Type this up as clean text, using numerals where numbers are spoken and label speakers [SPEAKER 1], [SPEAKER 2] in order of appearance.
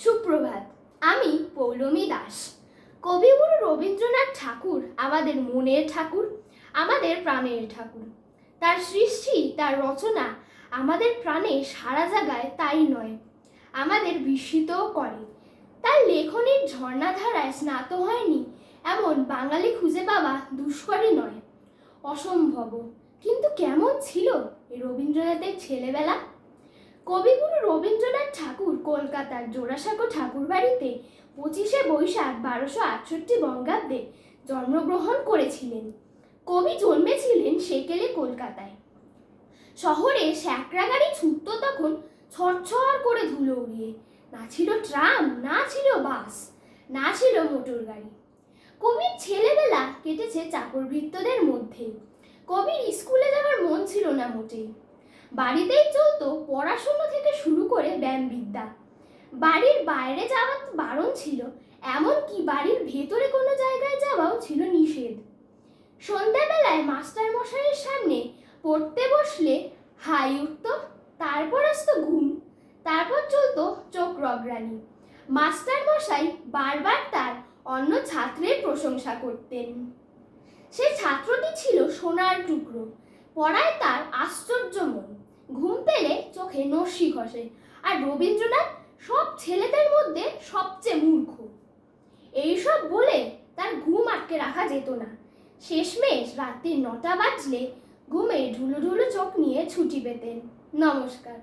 [SPEAKER 1] সুপ্রভাত। আমি পৌলমী দাস। কবিগুরু রবীন্দ্রনাথ ঠাকুর আমাদের মনের ঠাকুর, আমাদের প্রাণের ঠাকুর। তার সৃষ্টি, তার রচনা আমাদের প্রাণে সারা জাগায়, তাই নয়, আমাদের বিস্মিতও করে। তার লেখনীর ঝর্ণাধারায় স্নাত হয়নি এমন বাঙালি খুঁজে পাওয়া দুষ্করই নয়, অসম্ভব। কিন্তু কেমন ছিল এই রবীন্দ্রনাথের ছেলেবেলা? কবিগুরু রবীন্দ্রনাথ ঠাকুর কলকাতার জোড়াসাঁকো ঠাকুরবাড়িতে 25শে বৈশাখ 1268 বঙ্গাব্দে জন্মগ্রহণ করেছিলেন। কবি জন্মেছিলেন সেকেলে, কলকাতায়। শহরে স্যাকরা গাড়ি ছুটত তখন ছড়ছড় করে ধুলো উড়িয়ে। না ছিল ট্রাম, না ছিল বাস, না ছিল মোটর গাড়ি। কবির ছেলেবেলা কেটেছে চাকরভৃত্যদের মধ্যে। কবির স্কুলে যাওয়ার মন ছিল না মোটেই। বাড়িতেই চলতো পড়াশোনা থেকে শুরু করে ব্যায়ামবিদ্যা। বাড়ির বাইরে যাওয়া বারণ ছিল, এমনকি বাড়ির ভেতরে কোনো জায়গায় যাওয়াও ছিল নিষেধ। সন্ধ্যাবেলায় মাস্টার মশাইয়ের সামনে পড়তে বসলে হাই উঠত, তারপর আসতো ঘুম, তারপর চলতো চোখ রগড়ানি। মাস্টার মশাই বারবার তার অন্য ছাত্রের প্রশংসা করতেন। সেই ছাত্রটি ছিল সোনার টুকরো, পড়ায় তার আশ্চর্য মন, ঘুম পেলে চোখে নস্যি ঘষে। আর রবীন্দ্রনাথ সব ছেলেদের মধ্যে সবচেয়ে মূর্খ। এইসব বলে তার ঘুম আটকে রাখা যেত না। শেষমেশ রাত্রি 9টা বাজলে ঘুমে ঢুলু ঢুলু চোখ নিয়ে ছুটি পেতেন। নমস্কার।